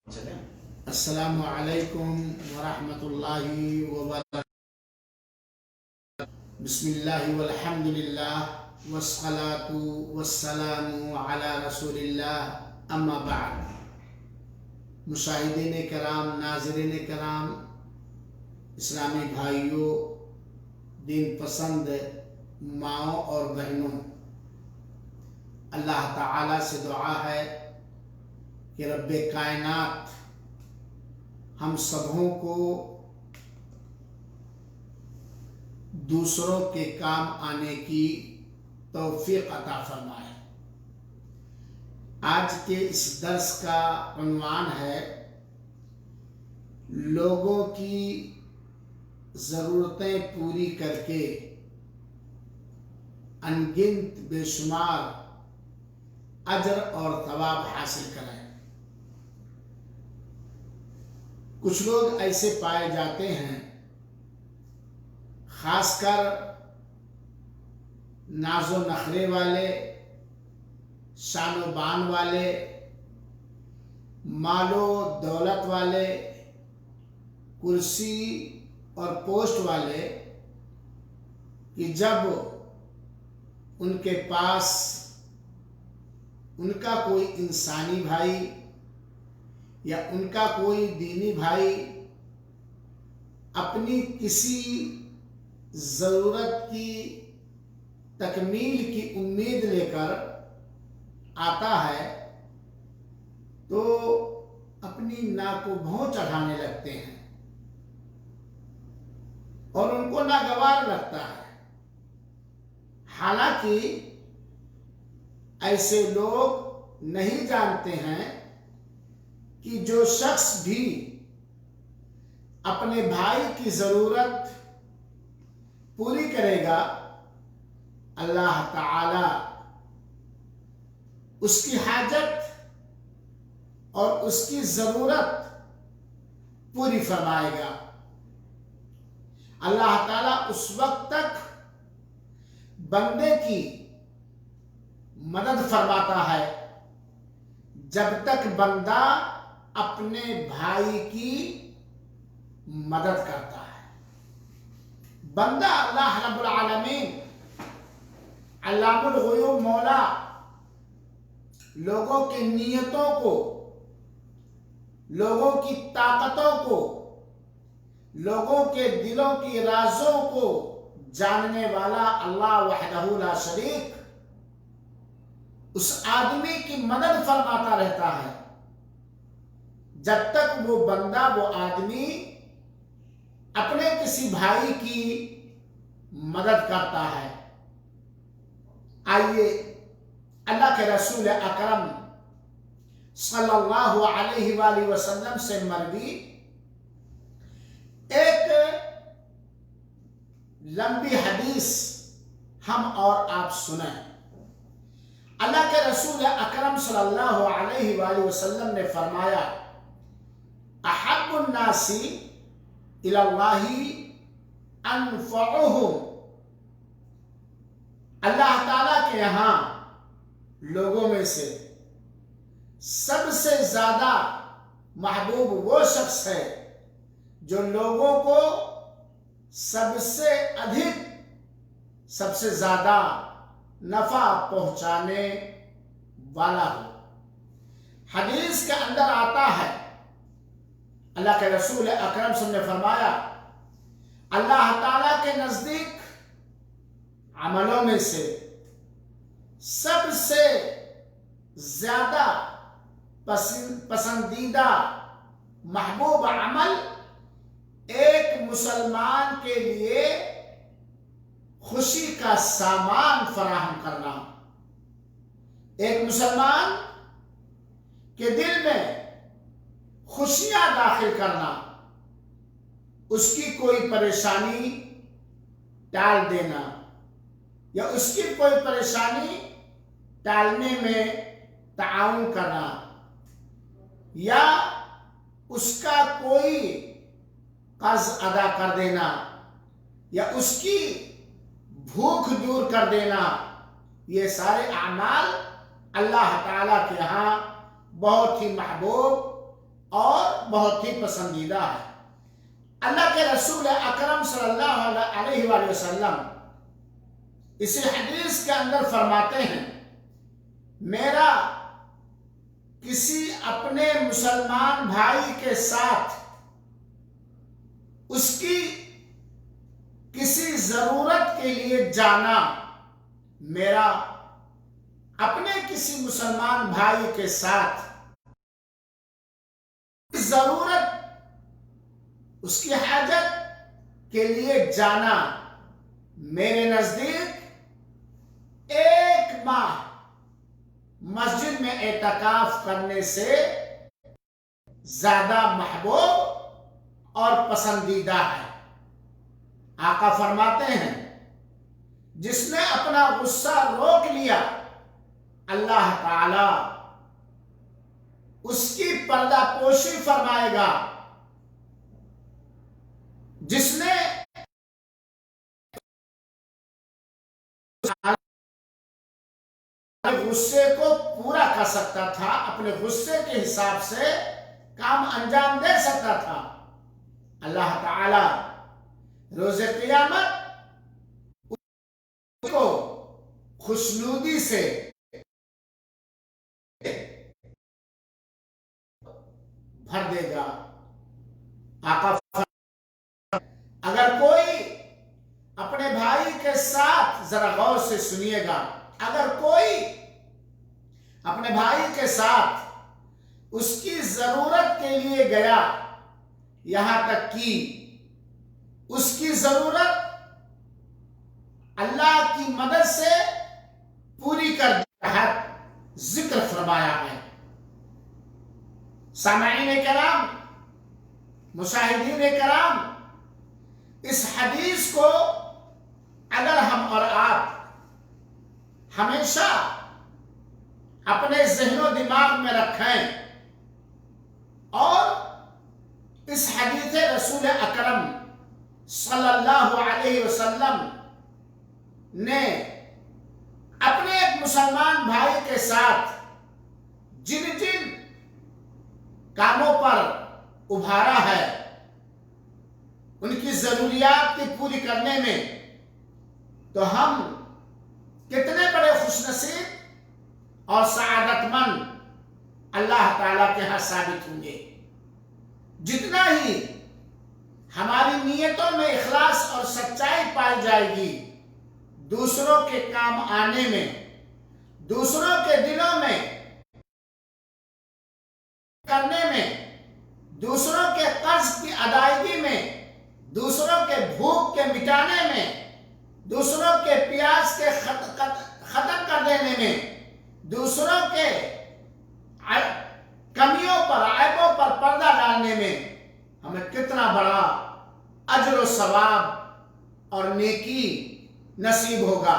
السلام علیکم ورحمۃ اللہ وبرکاتہ۔ بسم اللہ والحمد للہ والصلاة والسلام علی رسول اللہ، اما بعد۔ مشاہدین کرام، ناظرین کرام، اسلامی بھائیوں، دین پسند ماؤں اور بہنوں، اللہ تعالی سے دعا ہے کہ رب کائنات ہم سبوں کو دوسروں کے کام آنے کی توفیق عطا فرمائے۔ آج کے اس درس کا عنوان ہے لوگوں کی ضرورتیں پوری کر کے انگنت بے شمار اجر اور ثواب حاصل کریں۔ کچھ لوگ ایسے پائے جاتے ہیں، خاص کر ناز و نخرے والے، شان و بان والے، مال و دولت والے، کرسی اور پوسٹ والے، کہ جب ان کے پاس ان کا کوئی انسانی بھائی یا ان کا کوئی دینی بھائی اپنی کسی ضرورت کی تکمیل کی امید لے کر آتا ہے تو اپنی ناک و بھوں چڑھانے لگتے ہیں اور ان کو ناگوار لگتا ہے۔ حالانکہ ایسے لوگ نہیں جانتے ہیں کہ جو شخص بھی اپنے بھائی کی ضرورت پوری کرے گا، اللہ تعالی اس کی حاجت اور اس کی ضرورت پوری فرمائے گا۔ اللہ تعالی اس وقت تک بندے کی مدد فرماتا ہے جب تک بندہ اپنے بھائی کی مدد کرتا ہے۔ بندہ اللہ رب العالمین علام الغیوب مولا لوگوں کی نیتوں کو، لوگوں کی طاقتوں کو، لوگوں کے دلوں کی رازوں کو جاننے والا اللہ وحدہ لا شریک اس آدمی کی مدد فرماتا رہتا ہے جب تک وہ بندہ، وہ آدمی اپنے کسی بھائی کی مدد کرتا ہے۔ آئیے اللہ کے رسول اکرم صلی اللہ علیہ وآلہ وسلم سے مروی ایک لمبی حدیث ہم اور آپ سنیں۔ اللہ کے رسول اکرم صلی اللہ علیہ وآلہ وسلم نے فرمایا، احب الناس الی اللہ انفعہم۔ اللہ تعالیٰ کے یہاں لوگوں میں سے سب سے زیادہ محبوب وہ شخص ہے جو لوگوں کو سب سے ادھک، سب سے زیادہ نفع پہنچانے والا ہو۔ حدیث کے اندر آتا ہے، اللہ کے رسول اکرم صلی اللہ علیہ وسلم نے فرمایا، اللہ تعالیٰ کے نزدیک عملوں میں سے سب سے زیادہ پسندیدہ محبوب عمل ایک مسلمان کے لیے خوشی کا سامان فراہم کرنا، ایک مسلمان کے دل میں خوشیاں داخل کرنا، اس کی کوئی پریشانی ٹال دینا یا اس کی کوئی پریشانی ٹالنے میں تعاون کرنا یا اس کا کوئی قرض ادا کر دینا یا اس کی بھوک دور کر دینا، یہ سارے اعمال اللہ تعالیٰ کے ہاں بہت ہی محبوب اور بہت ہی پسندیدہ ہے۔ اللہ کے رسول اکرم صلی اللہ علیہ وآلہ وسلم اسی حدیث کے اندر فرماتے ہیں، میرا کسی اپنے مسلمان بھائی کے ساتھ اس کی کسی ضرورت کے لیے جانا، میرا اپنے کسی مسلمان بھائی کے ساتھ ضرورت، اس کی حاجت کے لیے جانا میرے نزدیک 1 ماہ مسجد میں اعتکاف کرنے سے زیادہ محبوب اور پسندیدہ ہے۔ آقا فرماتے ہیں، جس نے اپنا غصہ روک لیا، اللہ تعالی اس کی پردہ پوشی فرمائے گا۔ جس نے غصے کو پورا کر سکتا تھا، اپنے غصے کے حساب سے کام انجام دے سکتا تھا، اللہ تعالی روز قیامت اس کو خوشنودی سے بھر دے گا۔ آقا اگر کوئی اپنے بھائی کے ساتھ، ذرا غور سے سنیے گا، اگر کوئی اپنے بھائی کے ساتھ اس کی ضرورت کے لیے گیا، یہاں تک کہ اس کی ضرورت اللہ کی مدد سے پوری کر دیا، ذکر فرمایا ہے۔ سامعین کرام، مشاہدین کرام، اس حدیث کو اگر ہم اور آپ ہمیشہ اپنے ذہن و دماغ میں رکھیں اور اس حدیث رسول اکرم صلی اللہ علیہ وسلم نے اپنے ایک مسلمان بھائی کے ساتھ جن جن کاموں پر ابھارا ہے، ان کی ضروریات کی پوری کرنے میں، تو ہم کتنے بڑے خوش نصیب اور سعادت مند اللہ تعالیٰ کے ہاں ثابت ہوں گے۔ جتنا ہی ہماری نیتوں میں اخلاص اور سچائی پائی جائے گی، دوسروں کے کام آنے میں، دوسروں کے دلوں میں کرنے میں، دوسروں کے قرض کی ادائیگی میں، دوسروں کے بھوک کے مٹانے میں، دوسروں کے پیاس کے ختم کر دینے میں، دوسروں کے کمیوں پر، عیبوں پر پردہ ڈالنے میں ہمیں کتنا بڑا اجر و ثواب اور نیکی نصیب ہوگا۔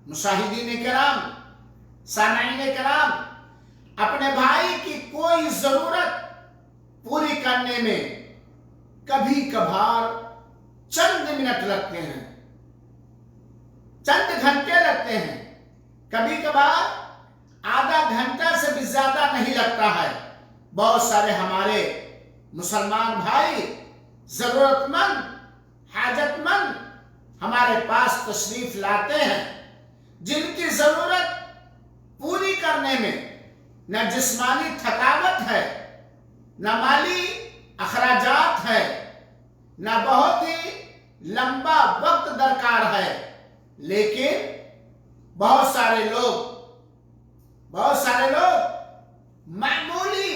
مشاہدین کرام، سامعین کرام، اپنے بھائی کی کوئی ضرورت پوری کرنے میں کبھی کبھار چند منٹ لگتے ہیں، چند گھنٹے لگتے ہیں، کبھی کبھار آدھا گھنٹہ سے بھی زیادہ نہیں لگتا ہے۔ بہت سارے ہمارے مسلمان بھائی ضرورت مند، حاجت مند ہمارے پاس تشریف لاتے ہیں، جن کی ضرورت پوری کرنے میں نہ جسمانی تھکاوٹ ہے، نہ مالی اخراجات ہے، نہ بہت ہی لمبا وقت درکار ہے، لیکن بہت سارے لوگ معمولی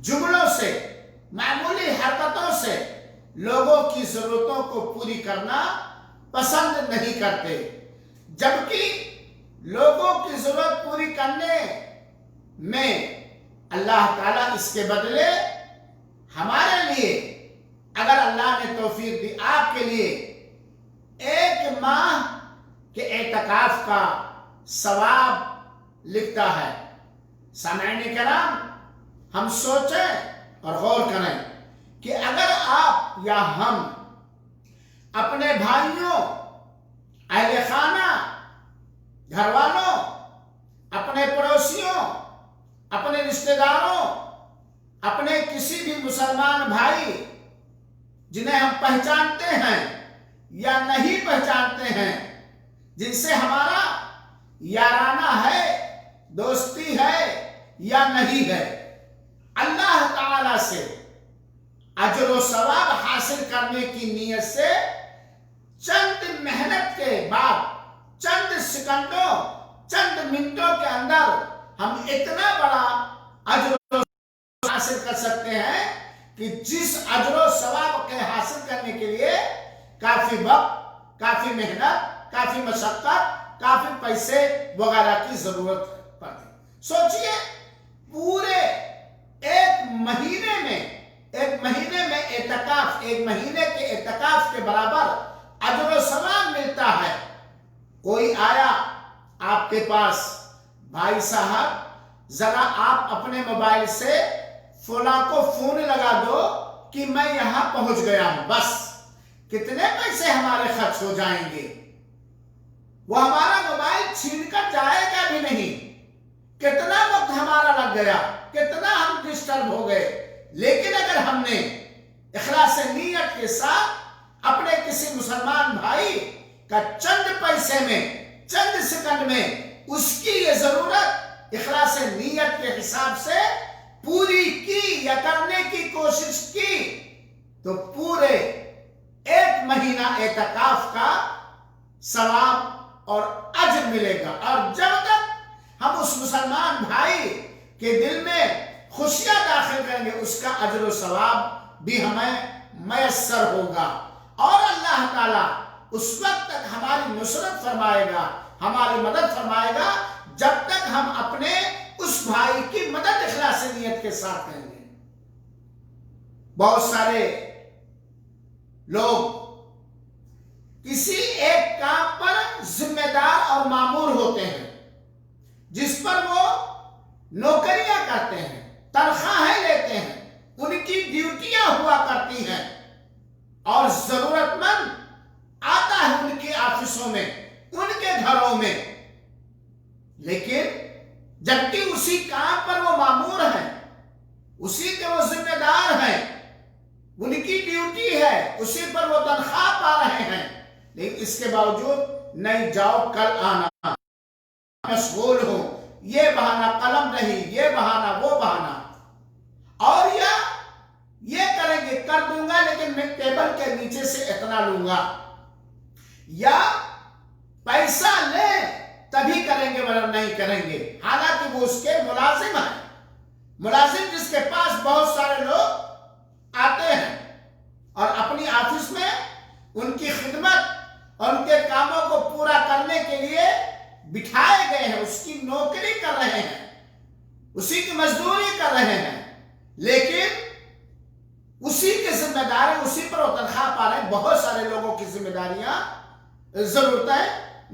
جملوں سے، معمولی حرکتوں سے لوگوں کی ضرورتوں کو پوری کرنا پسند نہیں کرتے، جبکہ لوگوں کی ضرورت پوری کرنے میں اللہ تعالیٰ اس کے بدلے ہمارے لیے، اگر اللہ نے توفیق دی، آپ کے لیے 1 ماہ کے اعتکاف کا ثواب لکھتا ہے۔ سامعین کرام، ہم سوچیں اور غور کریں کہ اگر آپ یا ہم اپنے بھائیوں، اہل خانہ، گھر والوں، اپنے پڑوسیوں، اپنے رشتہ داروں، اپنے کسی بھی مسلمان بھائی جنہیں ہم پہچانتے ہیں یا نہیں پہچانتے ہیں، جن سے ہمارا یارانہ ہے، دوستی ہے یا نہیں ہے، اللہ تعالی سے اجر و ثواب حاصل کرنے کی نیت سے چند محنت کے بعد، چند سیکنڈوں، چند منٹوں کے اندر ہم اتنا بڑا اجر و ثواب حاصل کر سکتے ہیں کہ جس اجر و ثواب کے حاصل کرنے کے لیے کافی وقت، کافی محنت، کافی مشقت، کافی پیسے وغیرہ کی ضرورت پڑتی۔ سوچئے پورے ایک مہینے میں اعتکاف، ایک مہینے کے اعتکاف کے برابر اجر و ثواب ملتا ہے۔ کوئی آیا آپ کے پاس، بھائی صاحب ذرا آپ اپنے موبائل سے فلاں کو فون لگا دو کہ میں یہاں پہنچ گیا ہوں، بس کتنے پیسے ہمارے خرچ ہو جائیں گے؟ وہ ہمارا موبائل چھین کر جائے گا بھی نہیں، کتنا وقت ہمارا لگ گیا، کتنا ہم ڈسٹرب ہو گئے۔ لیکن اگر ہم نے اخلاص نیت کے ساتھ اپنے کسی مسلمان بھائی کا چند پیسے میں، چند سیکنڈ میں اس کی یہ ضرورت اخلاص نیت کے حساب سے پوری کی یا کرنے کی کوشش کی، تو پورے ایک مہینہ اعتکاف کا ثواب اور اجر ملے گا۔ اور جب تک ہم اس مسلمان بھائی کے دل میں خوشیاں داخل کریں گے، اس کا اجر و ثواب بھی ہمیں میسر ہوگا، اور اللہ تعالیٰ اس وقت تک ہماری نصرت فرمائے گا، ہماری مدد فرمائے گا، جب تک ہم اپنے اس بھائی کی مدد اخلاص نیت کے ساتھ کریں گے۔ بہت سارے لوگ کسی ایک کام پر ذمہ دار اور مامور ہوتے ہیں، جس پر وہ نوکریاں کرتے ہیں، تنخواہیں لیتے ہیں، ان کی ڈیوٹیاں ہوا کرتی ہیں، اور ضرورت مند آتا ہے ان کے آفسوں میں، ان کے گھروں میں، لیکن جبکہ اسی کام پر وہ مامور ہیں، اسی کے وہ ذمہ دار ہیں، ان کی ڈیوٹی ہے، اسی پر وہ تنخواہ پا رہے ہیں، لیکن اس کے باوجود نہیں جاؤ کل آنا، مشغول ہوں، یہ بہانہ قلم نہیں، یہ بہانہ وہ بہانہ، اور یا یہ کریں گے کر دوں گا لیکن میں ٹیبل کے نیچے سے اتنا لوں گا، یا پیسہ لیں تبھی کریں گے ورنہ نہیں کریں گے، حالانکہ وہ اس کے ملازم ہیں، ملازم جس کے پاس بہت سارے لوگ آتے ہیں اور اپنی آفس میں ان کی خدمت اور ان کے کاموں کو پورا کرنے کے لیے بٹھائے گئے ہیں، اس کی نوکری کر رہے ہیں، اسی کی مزدوری کر رہے ہیں، لیکن اسی کے ذمہ داری، اسی پر وہ تنخواہ پا رہے ہیں۔ بہت سارے لوگوں کی ذمہ داریاں، ضرورتیں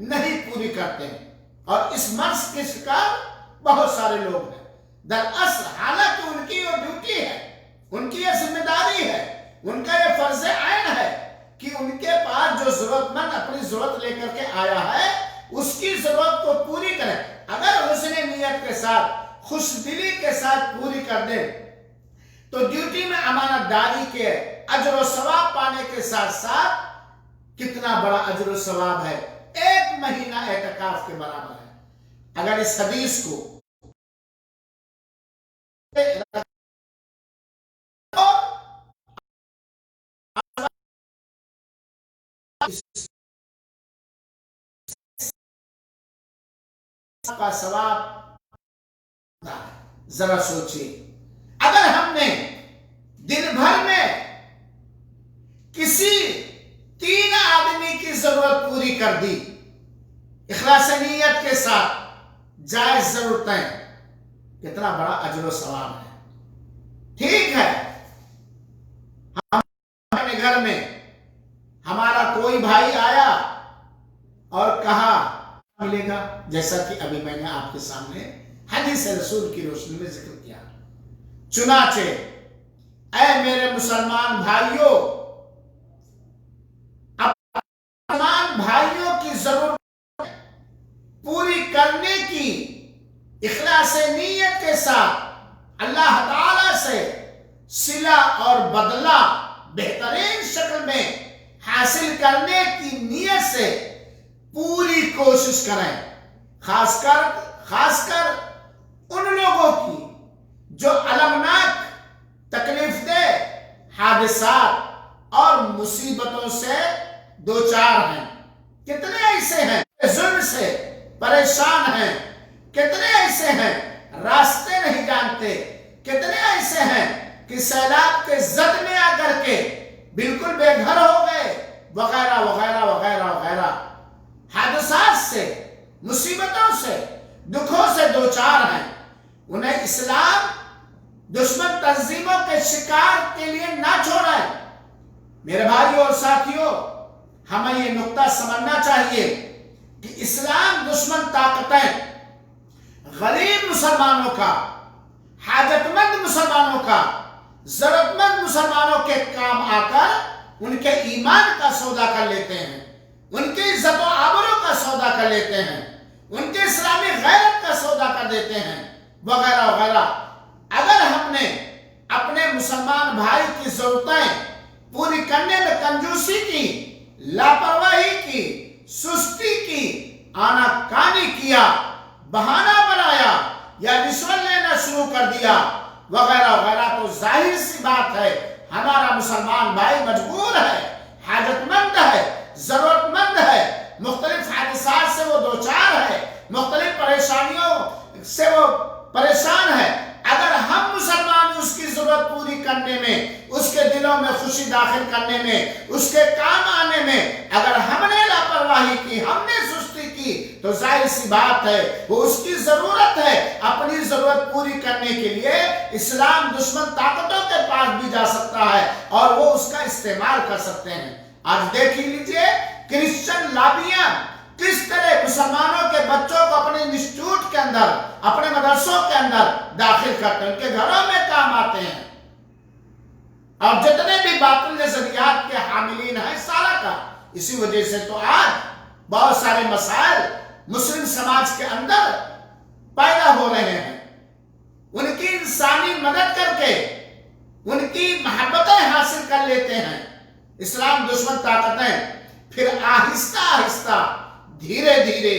نہیں پوری کرتے ہیں، اور اس مرض کے شکار بہت سارے لوگ ہیں۔ دراصل حالانکہ ان کی یہ ڈیوٹی ہے، ان کی یہ ذمہ داری ہے، ان کا یہ فرض عین ہے کہ ان کے پاس جو ضرورت مند اپنی ضرورت لے کر کے آیا ہے، اس کی ضرورت کو پوری کریں۔ اگر حسن نیت کے ساتھ، خوش دلی کے ساتھ پوری کر دیں تو ڈیوٹی میں امانت داری کے اجر و ثواب پانے کے ساتھ ساتھ کتنا بڑا اجر و ثواب ہے، ایک مہینہ اعتکاف کے برابر ہے۔ اگر اس حدیث کو کا ثواب ذرا سوچیے، اگر ہم نے دن بھر میں کسی 3 آدمی کی ضرورت پوری کر دی اخلاص نیت کے ساتھ، جائز ضرورتیں، کتنا بڑا اجر و ثواب ہے۔ ٹھیک ہے، ہم اپنے گھر میں ہمارا کوئی بھائی آیا اور کہا ملے گا، جیسا کہ ابھی میں نے آپ کے سامنے حدیث رسول کی روشنی میں ذکر کیا۔ چنانچہ اے میرے مسلمان بھائیوں، مسلمان بھائیوں کی ضرورت پوری کرنے کی اخلاص نیت کے ساتھ اللہ تعالی سے صلہ اور بدلہ بہترین شکل میں حاصل کرنے کی نیت سے پوری کوشش کریں، خاص کر ان لوگوں کی جو المناک تکلیف دہ حادثات اور مصیبتوں سے دوچار ہیں۔ کتنے ایسے ہیں ظلم سے پریشان ہیں، کتنے ایسے ہیں راستے نہیں جانتے، کتنے ایسے ہیں کہ سیلاب کے زد میں آ کر کے بالکل بے گھر ہو گئے، وغیرہ وغیرہ وغیرہ وغیرہ حادثات سے، مصیبتوں سے، دکھوں سے دوچار ہیں۔ انہیں اسلام دشمن تنظیموں کے شکار کے لیے نہ چھوڑیں۔ میرے بھائیوں اور ساتھیوں، ہمیں یہ نقطہ سمجھنا چاہیے کہ اسلام دشمن طاقتیں غریب مسلمانوں کا، حاجت مند مسلمانوں کا، ضرورت مند مسلمانوں کے کام آ کر ان کے ایمان کا سودا کر لیتے ہیں، ان کی عزت و آبرو کا سودا کر لیتے ہیں، ان کے اسلامی غیرت کا سودا کر دیتے ہیں، وغیرہ وغیرہ۔ اگر ہم نے اپنے مسلمان بھائی کی ضرورتیں پوری کرنے میں کنجوسی کی، لاپرواہی کی، سستی کی، آناکانی کیا، بہانہ بنایا یا رشوت لینا شروع کر دیا، وغیرہ وغیرہ، تو ظاہر سی بات ہے ہمارا مسلمان بھائی مجبور ہے، حاجت مند ہے، ضرورت مند ہے، مختلف حادثات سے وہ دوچار ہے، مختلف پریشانیوں سے وہ پریشان ہے۔ اگر ہم مسلمان اس کی ضرورت پوری کرنے میں، اس کے دلوں میں خوشی داخل کرنے میں، اس کے کام آنے میں اگر ہم نے لاپرواہی کی، ہم نے سستی کی، تو ظاہر سی بات ہے وہ اس کی ضرورت ہے۔ اپنی ضرورت پوری کرنے کے لیے اسلام دشمن طاقتوں کے پاس بھی جا سکتا ہے اور وہ اس کا استعمال کر سکتے ہیں۔ آج دیکھ لیجئے کرسچن لابیاں کس طرح مسلمانوں کے بچوں کو اپنے انسٹیٹیوٹ کے اندر، اپنے مدرسوں کے اندر داخل کرتے ہیں، ان کے گھروں میں کام آتے ہیں، اور جتنے بھی باطل نظریات کے حاملین ہیں سارا کا اسی وجہ سے تو آج بہت سارے مسائل مسلم سماج کے اندر پیدا ہو رہے ہیں۔ ان کی انسانی مدد کر کے ان کی محبتیں حاصل کر لیتے ہیں اسلام دشمن طاقتیں، پھر آہستہ آہستہ، دھیرے دھیرے،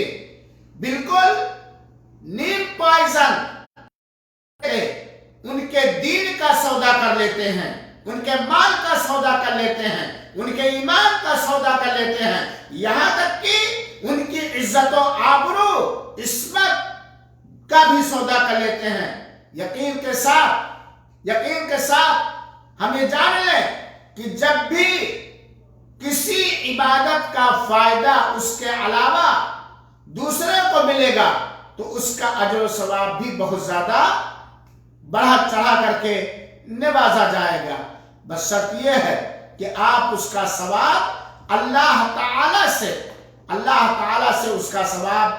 بالکل نیم پوائزن ان کے دین کا سودا کر لیتے ہیں، ان کے مال کا سودا کر لیتے ہیں، ان کے ایمان کا سودا کر لیتے ہیں، یہاں تک کہ ان کی عزت و آبرو، عصمت کا بھی سودا کر لیتے ہیں۔ یقین کے ساتھ ہم یہ جان لیں کہ جب بھی کسی عبادت کا فائدہ اس کے علاوہ دوسرے کو ملے گا تو اس کا اجر و ثواب بھی بہت زیادہ بڑھا چڑھا کر کے نوازا جائے گا، بس شرط یہ ہے کہ آپ اس کا ثواب اللہ تعالی سے اس کا ثواب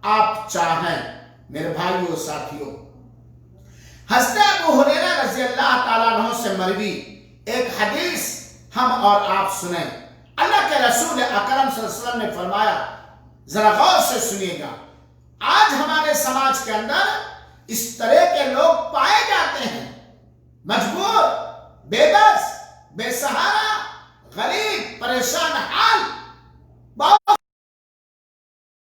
آپ چاہیں۔ میرے بھائیوں ساتھیوں، حضرت ابو ہریرہ رضی اللہ تعالیٰ عنہ سے مروی ایک حدیث ہم اور آپ سنیں۔ اللہ کے رسول اکرم صلی اللہ علیہ وسلم نے فرمایا، ذرا غور سے سنیے گا، آج ہمارے سماج کے اندر اس طرح کے لوگ پائے جاتے ہیں، مجبور، بے بس، بے سہارا، غریب، پریشان حال، بہت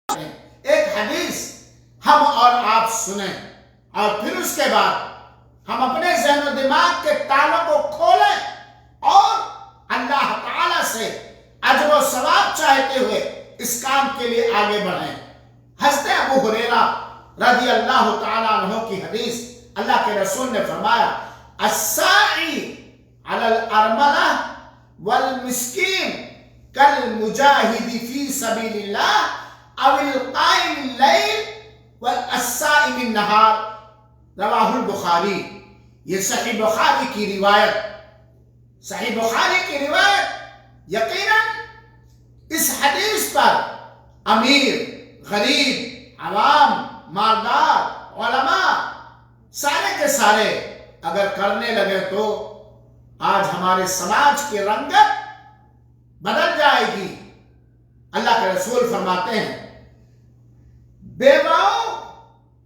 ایک حدیث ہم اور آپ سنیں اور پھر اس کے بعد ہم اپنے ذہن و دماغ کے تالوں کو کھولیں اور اللہ تعالی سے اجر و ثواب چاہتے ہوئے اس کام کے لیے آگے بڑھیں۔ حضرت ابو ہریرہ رضی اللہ تعالیٰ عنہ کی حدیث، اللہ کے رسول نے فرمایا، الساعی علی الارملہ والمسکین کالمجاہد فی سبیل اللہ او القائم اللیل والسائم النہار، رواہ البخاری۔ یہ صحیح بخاری کی روایت، یقیناً اس حدیث پر امیر، غریب، عوام، مالدار، علماء، سارے کے سارے اگر کرنے لگے تو آج ہمارے سماج کی رنگت بدل جائے گی۔ اللہ کے رسول فرماتے ہیں، بیواؤں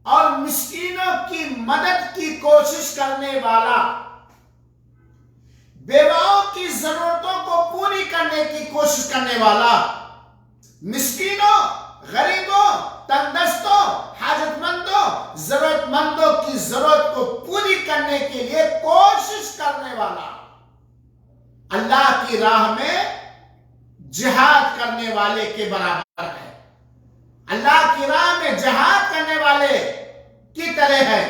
اور مسکینوں کی مدد کی کوشش کرنے والا بیواؤں کی ضرورتوں کو پوری کرنے کی کوشش کرنے والا، مسکینوں، غریبوں، تندرستوں، حاجت مندوں، ضرورت مندوں کی ضرورت کو پوری کرنے کے لیے کوشش کرنے والا، اللہ کی راہ میں جہاد کرنے والے کے برابر ہے۔ اللہ کی راہ میں جہاد کرنے والے کی طرح ہے،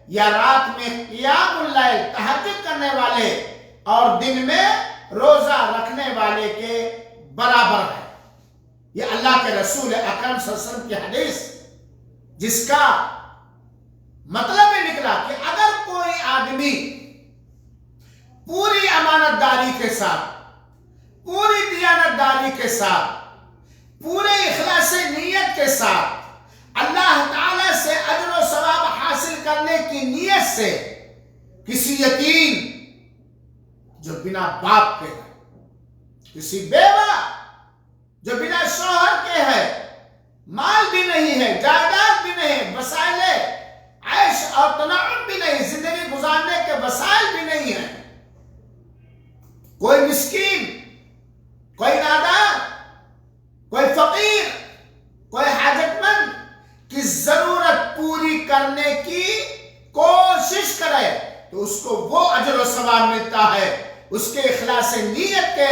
یا رات میں قیام اللیل تہجد کرنے والے اور دن میں روزہ رکھنے والے کے برابر ہے۔ یہ اللہ کے رسول اکرم صلی اللہ علیہ وسلم کی حدیث، جس کا مطلب یہ نکلا کہ اگر کوئی آدمی پوری امانت داری کے ساتھ، پوری دیانت داری کے ساتھ، پورے اخلاص نیت کے ساتھ اللہ تعالیٰ سے اجر و ثواب حاصل کرنے کی نیت سے کسی یتیم جو بنا باپ کے ہے، کسی بیوہ جو بنا شوہر کے ہے، مال بھی نہیں ہے، جائیداد بھی نہیں، وسائل عیش اور تنعم بھی نہیں، زندگی گزارنے کے وسائل بھی نہیں ہیں، کوئی مسکین، کوئی نادار، کوئی فقیر، کوئی حاجت مند کی ضرورت پوری کرنے کی کوشش کرے تو اس کو وہ اجر و ثواب ملتا ہے، اس کے اخلاص نیت کے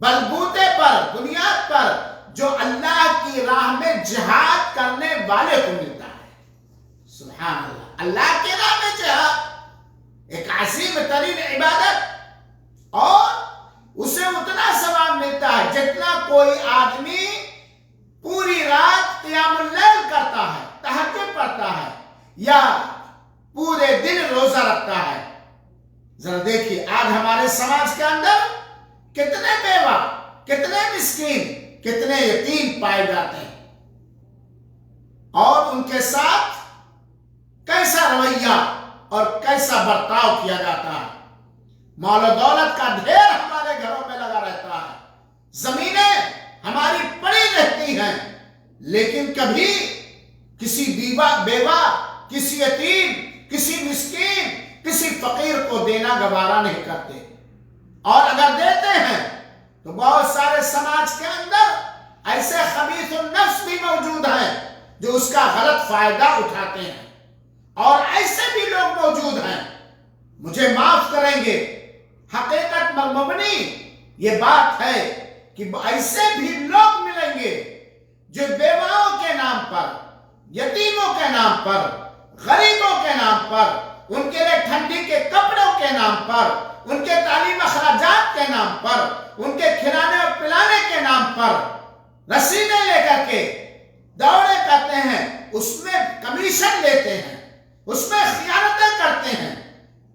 بلبوتے پر، بنیاد پر، جو اللہ کی راہ میں جہاد کرنے والے کو ملتا ہے۔ سبحان اللہ، اللہ کی راہ میں جہاد ایک عظیم ترین عبادت، اور اسے اتنا ثواب ملتا ہے جتنا کوئی آدمی پوری رات قیام اللیل کرتا ہے، تہجد پڑھتا ہے، یا پورے دن روزہ رکھتا ہے۔ ذرا دیکھیے آج ہمارے سماج کے اندر کتنے بیوہ، کتنے مسکین، کتنے یتیم پائے جاتے ہیں، اور ان کے ساتھ کیسا رویہ اور کیسا برتاؤ کیا جاتا ہے۔ مال و دولت کا ڈھیر ہمارے گھروں میں لگا رہتا ہے، زمینیں ہماری پڑی رہتی ہیں، لیکن کبھی کسی بیوہ، کسی یتیم، کسی مسکین، کسی فقیر کو دینا گوارا نہیں کرتے، اور اگر دیتے ہیں تو بہت سارے سماج کے اندر ایسے خبیث النفس بھی موجود ہیں جو اس کا غلط فائدہ اٹھاتے ہیں، اور ایسے بھی لوگ موجود ہیں، مجھے معاف کریں گے، حقیقت مبنی یہ بات ہے کہ ایسے بھی لوگ ملیں گے جو بیواؤں کے نام پر، یتیموں کے نام پر، غریبوں کے نام پر، ان کے لیے ٹھنڈی کے کپڑوں کے نام پر، ان کے تعلیم اخراجات کے نام پر، ان کے کھلانے اور پلانے کے نام پر رسیدیں لے کر کے دوڑے کرتے ہیں، اس میں کمیشن لیتے ہیں، اس میں خیانتیں کرتے ہیں،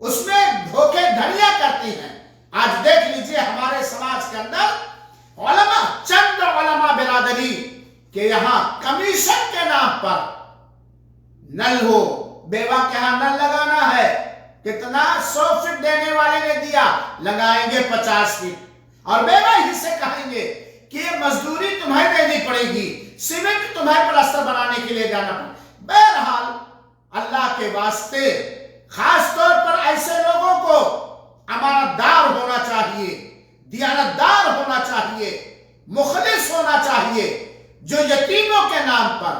اس میں دھوکے دھڑیاں کرتی ہیں۔ آج دیکھ لیجئے ہمارے سماج کے اندر علماء، چند علماء برادری کہ یہاں کمیشن کے نام پر نل ہو، بیوہ کے ہاں نل لگانا ہے، کتنا 100 فٹ دینے والے نے دیا، لگائیں گے 50 فٹ، اور بیوہ ہی سے کہیں گے کہ یہ مزدوری تمہیں دینی پڑے گی، سیمنٹ تمہیں پلستر بنانے کے لیے جانا پڑے گا۔ بہرحال اللہ کے واسطے خاص طور پر ایسے لوگوں کو امانت دار ہونا چاہیے، دیانت دار ہونا چاہیے، مخلص ہونا چاہیے، جو یتیموں کے نام پر،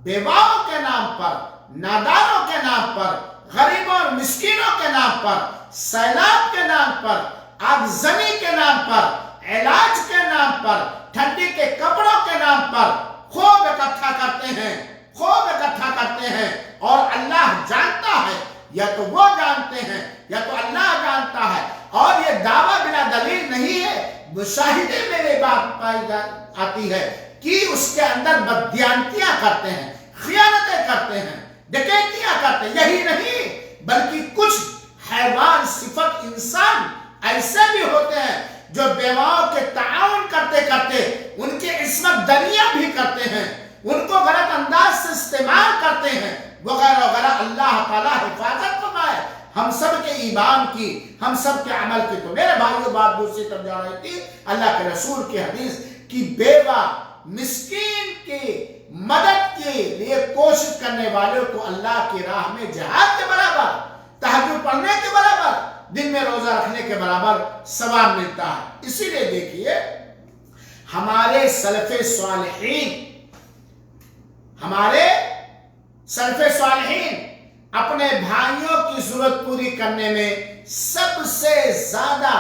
بیواؤں کے نام پر، ناداروں کے نام پر، غریبوں اور مسکینوں کے نام پر، سیلاب کے نام پر، آگزنی کے نام پر، علاج کے نام پر، ٹھنڈی کے کپڑوں کے نام پر خوب اکٹھا کرتے ہیں، خوب اکٹھا کرتے ہیں، اور اللہ جانتا ہے، یا تو وہ جانتے ہیں یا تو اللہ جانتا ہے، اور یہ دعویٰ بلا دلیل نہیں ہے، مشاہدے میں یہ بات پائی آتی ہے کہ اس کے اندر بددیانتیاں کرتے ہیں، خیانتیں کرتے ہیں، ڈکیتیاں کرتے ہیں۔ یہی نہیں بلکہ کچھ حیوان صفت انسان ایسے بھی ہوتے ہیں جو بیواؤں کے تعاون کرتے کرتے ان کی عصمت دریاں بھی کرتے ہیں، ان کو غلط انداز سے استعمال کرتے ہیں، وغیرہ وغیرہ۔ اللہ تعالیٰ حفاظت فرمائے ہم سب کے ایمان کی، ہم سب کے عمل کی۔ تو میرے بھائیوں، بات دوسری طرف جا رہی تھی، اللہ کے رسول کی حدیث کی بیوہ مسکین کی مدد کے لیے کوشش کرنے والوں کو اللہ کی راہ میں جہاد کے برابر، تہجد پڑھنے کے برابر، دن میں روزہ رکھنے کے برابر ثواب ملتا ہے۔ اسی لیے دیکھیے ہمارے سلف صالحین اپنے بھائیوں کی ضرورت پوری کرنے میں سب سے زیادہ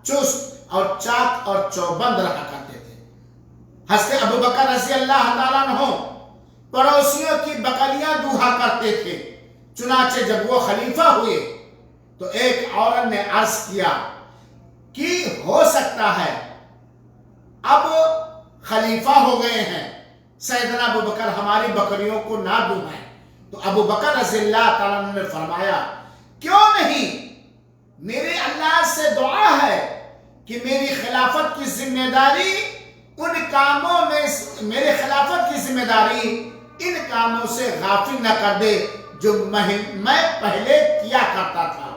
چست اور چاک اور چوبند رہا کرتے تھے۔ حضرت ابو بکر رضی اللہ تعالیٰ عنہ پڑوسیوں کی بکریاں دوہا کرتے تھے، چنانچہ جب وہ خلیفہ ہوئے تو ایک عورت نے عرض کیا کہ ہو سکتا ہے اب خلیفہ ہو گئے ہیں، سیدنا ابو بکر ہماری بکریوں کو نہ دوہیں۔ تو ابو بکر رضی اللہ تعالیٰ عنہ نے فرمایا کیوں نہیں، میرے اللہ سے دعا ہے کہ میری خلافت کی ذمہ داری ان کاموں سے غافل نہ کر دے جو میں پہلے کیا کرتا تھا۔